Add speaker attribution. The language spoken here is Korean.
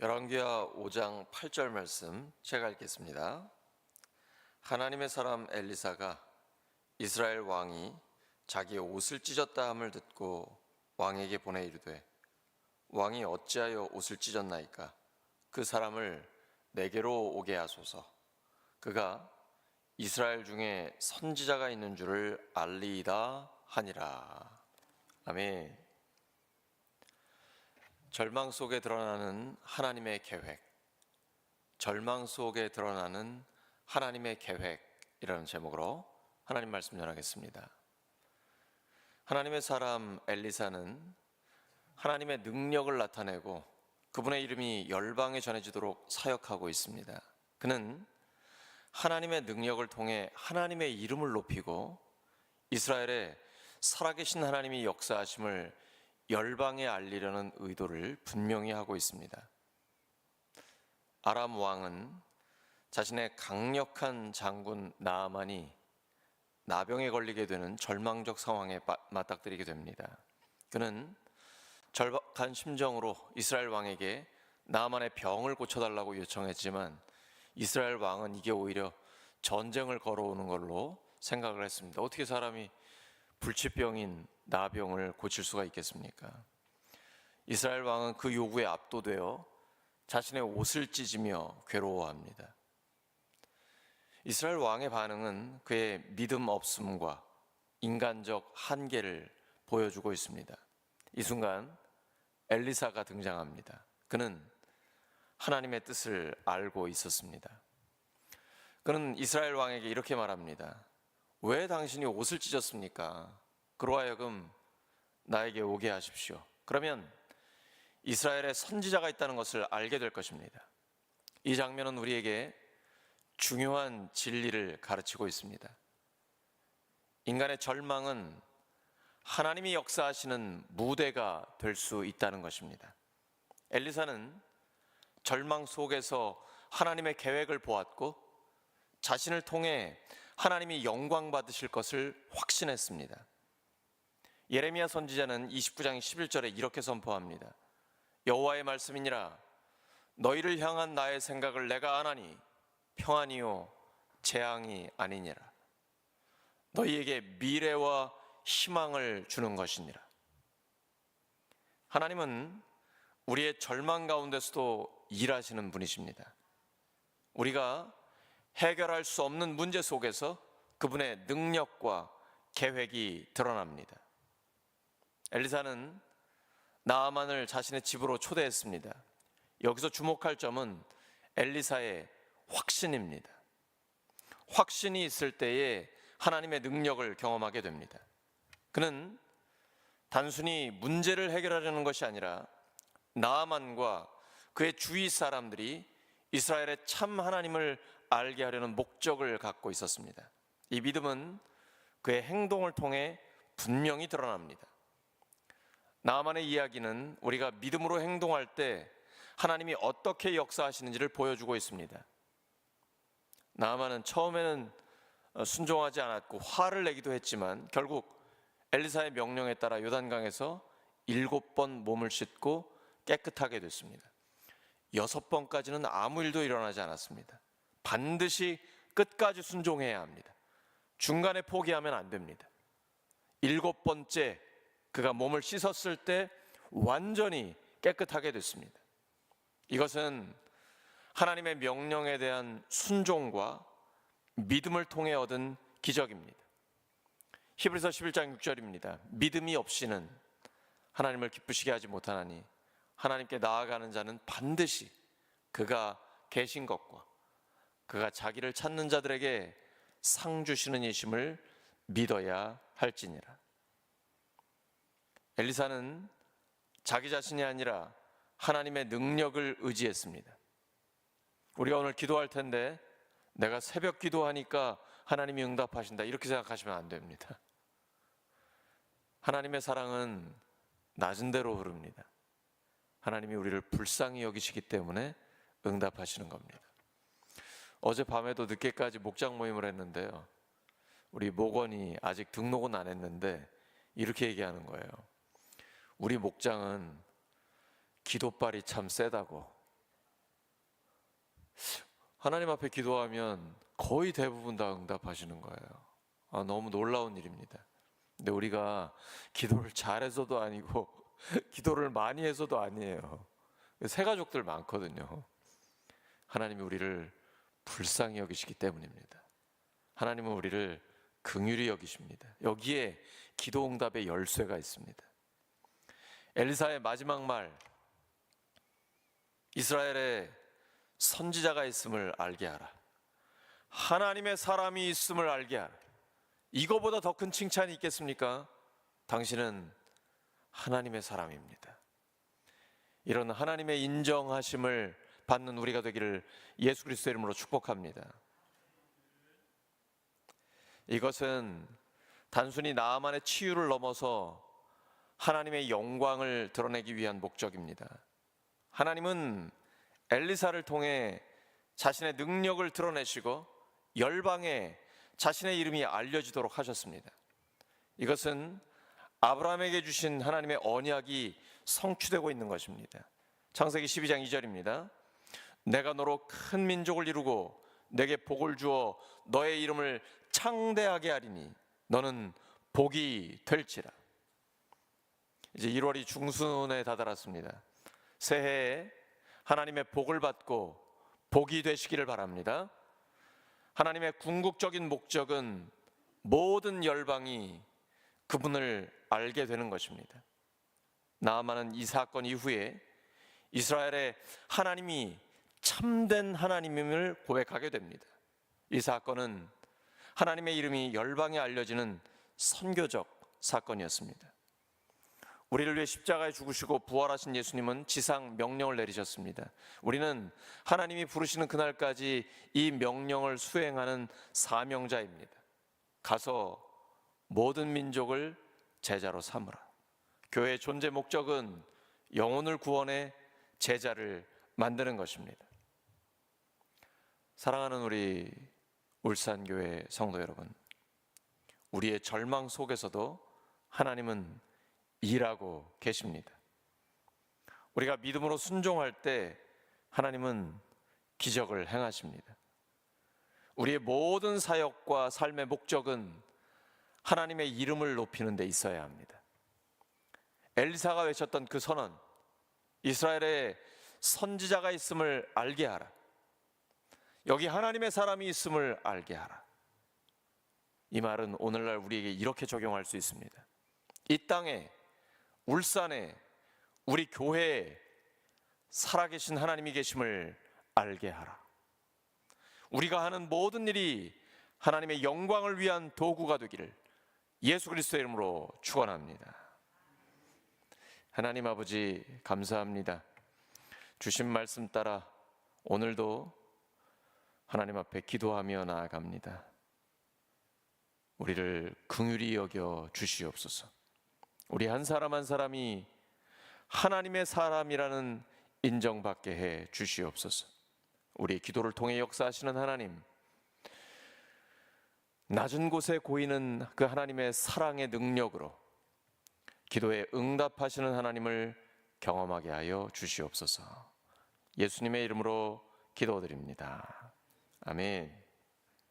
Speaker 1: 열왕기하 5장 8절 말씀 제가 읽겠습니다. 하나님의 사람 엘리사가 이스라엘 왕이 자기의 옷을 찢었다 함을 듣고 왕에게 보내 이르되 왕이 어찌하여 옷을 찢었나이까? 그 사람을 내게로 오게 하소서. 그가 이스라엘 중에 선지자가 있는 줄을 알리이다 하니라. 아멘. 절망 속에 드러나는 하나님의 계획, 절망 속에 드러나는 하나님의 계획이라는 제목으로 하나님 말씀 전하겠습니다. 하나님의 사람 엘리사는 하나님의 능력을 나타내고 그분의 이름이 열방에 전해지도록 사역하고 있습니다. 그는 하나님의 능력을 통해 하나님의 이름을 높이고 이스라엘에 살아계신 하나님이 역사하심을 열방에 알리려는 의도를 분명히 하고 있습니다. 아람 왕은 자신의 강력한 장군 나아만이 나병에 걸리게 되는 절망적 상황에 맞닥뜨리게 됩니다. 그는 절박한 심정으로 이스라엘 왕에게 나아만의 병을 고쳐달라고 요청했지만 이스라엘 왕은 이게 오히려 전쟁을 걸어오는 걸로 생각을 했습니다. 어떻게 사람이 불치병인 나병을 고칠 수가 있겠습니까? 이스라엘 왕은 그 요구에 압도되어 자신의 옷을 찢으며 괴로워합니다. 이스라엘 왕의 반응은 그의 믿음 없음과 인간적 한계를 보여주고 있습니다. 이 순간 엘리사가 등장합니다. 그는 하나님의 뜻을 알고 있었습니다. 그는 이스라엘 왕에게 이렇게 말합니다. 왜 당신이 옷을 찢었습니까? 그로 하여금 나에게 오게 하십시오. 그러면 이스라엘에 선지자가 있다는 것을 알게 될 것입니다. 이 장면은 우리에게 중요한 진리를 가르치고 있습니다. 인간의 절망은 하나님이 역사하시는 무대가 될 수 있다는 것입니다. 엘리사는 절망 속에서 하나님의 계획을 보았고 자신을 통해 하나님이 영광 받으실 것을 확신했습니다. 예레미야 선지자는 29장 11절에 이렇게 선포합니다. 여호와의 말씀이니라 너희를 향한 나의 생각을 내가 아나니 평안이요 재앙이 아니니라. 너희에게 미래와 희망을 주는 것이니라. 하나님은 우리의 절망 가운데서도 일하시는 분이십니다. 우리가 해결할 수 없는 문제 속에서 그분의 능력과 계획이 드러납니다. 엘리사는 나아만을 자신의 집으로 초대했습니다. 여기서 주목할 점은 엘리사의 확신입니다. 확신이 있을 때에 하나님의 능력을 경험하게 됩니다. 그는 단순히 문제를 해결하려는 것이 아니라 나아만과 그의 주위 사람들이 이스라엘의 참 하나님을 알게 하려는 목적을 갖고 있었습니다. 이 믿음은 그의 행동을 통해 분명히 드러납니다. 나아만의 이야기는 우리가 믿음으로 행동할 때 하나님이 어떻게 역사하시는지를 보여주고 있습니다. 나아만은 처음에는 순종하지 않았고 화를 내기도 했지만 결국 엘리사의 명령에 따라 요단강에서 7번 몸을 씻고 깨끗하게 됐습니다. 6번까지는 아무 일도 일어나지 않았습니다. 반드시 끝까지 순종해야 합니다. 중간에 포기하면 안 됩니다. 7번째 그가 몸을 씻었을 때 완전히 깨끗하게 됐습니다. 이것은 하나님의 명령에 대한 순종과 믿음을 통해 얻은 기적입니다. 히브리서 11장 6절입니다. 믿음이 없이는 하나님을 기쁘시게 하지 못하나니 하나님께 나아가는 자는 반드시 그가 계신 것과 그가 자기를 찾는 자들에게 상 주시는 이심을 믿어야 할지니라. 엘리사는 자기 자신이 아니라 하나님의 능력을 의지했습니다. 우리가 오늘 기도할 텐데 내가 새벽 기도하니까 하나님이 응답하신다 이렇게 생각하시면 안 됩니다. 하나님의 사랑은 낮은 대로 흐릅니다. 하나님이 우리를 불쌍히 여기시기 때문에 응답하시는 겁니다. 어젯밤에도 늦게까지 목장 모임을 했는데요. 우리 목원이 아직 등록은 안 했는데 이렇게 얘기하는 거예요. 우리 목장은 기도발이 참 세다고 하나님 앞에 기도하면 거의 대부분 다 응답하시는 거예요. 너무 놀라운 일입니다. 근데 우리가 기도를 잘해서도 아니고 기도를 많이 해서도 아니에요. 새 가족들 많거든요. 하나님이 우리를 불쌍히 여기시기 때문입니다. 하나님은 우리를 긍휼히 여기십니다. 여기에 기도 응답의 열쇠가 있습니다. 엘리사의 마지막 말, 이스라엘에 선지자가 있음을 알게 하라. 하나님의 사람이 있음을 알게 하라. 이거보다 더 큰 칭찬이 있겠습니까? 당신은 하나님의 사람입니다. 이런 하나님의 인정하심을 받는 우리가 되기를 예수 그리스도의 이름으로 축복합니다. 이것은 단순히 나만의 치유를 넘어서 하나님의 영광을 드러내기 위한 목적입니다. 하나님은 엘리사를 통해 자신의 능력을 드러내시고 열방에 자신의 이름이 알려지도록 하셨습니다. 이것은 아브라함에게 주신 하나님의 언약이 성취되고 있는 것입니다. 창세기 12장 2절입니다. 내가 너로 큰 민족을 이루고 내게 복을 주어 너의 이름을 창대하게 하리니 너는 복이 될지라. 이제 1월이 중순에 다다랐습니다. 새해에 하나님의 복을 받고 복이 되시기를 바랍니다. 하나님의 궁극적인 목적은 모든 열방이 그분을 알게 되는 것입니다. 나아만은 이 사건 이후에 이스라엘의 하나님이 참된 하나님임을 고백하게 됩니다. 이 사건은 하나님의 이름이 열방에 알려지는 선교적 사건이었습니다. 우리를 위해 십자가에 죽으시고 부활하신 예수님은 지상 명령을 내리셨습니다. 우리는 하나님이 부르시는 그날까지 이 명령을 수행하는 사명자입니다. 가서 모든 민족을 제자로 삼으라. 교회의 존재 목적은 영혼을 구원해 제자를 만드는 것입니다. 사랑하는 우리 울산교회 성도 여러분, 우리의 절망 속에서도 하나님은 일하고 계십니다. 우리가 믿음으로 순종할 때 하나님은 기적을 행하십니다. 우리의 모든 사역과 삶의 목적은 하나님의 이름을 높이는 데 있어야 합니다. 엘리사가 외쳤던 그 선언, 이스라엘에 선지자가 있음을 알게 하라. 여기 하나님의 사람이 있음을 알게 하라. 이 말은 오늘날 우리에게 이렇게 적용할 수 있습니다. 이 땅에, 울산에, 우리 교회에 살아계신 하나님이 계심을 알게 하라. 우리가 하는 모든 일이 하나님의 영광을 위한 도구가 되기를 예수 그리스도의 이름으로 축원합니다. 하나님 아버지 감사합니다. 주신 말씀 따라 오늘도 하나님 앞에 기도하며 나아갑니다. 우리를 긍휼히 여겨 주시옵소서. 우리 한 사람 한 사람이 하나님의 사람이라는 인정받게 해 주시옵소서. 우리의 기도를 통해 역사하시는 하나님, 낮은 곳에 고이는 그 하나님의 사랑의 능력으로 기도에 응답하시는 하나님을 경험하게 하여 주시옵소서. 예수님의 이름으로 기도드립니다. 아멘.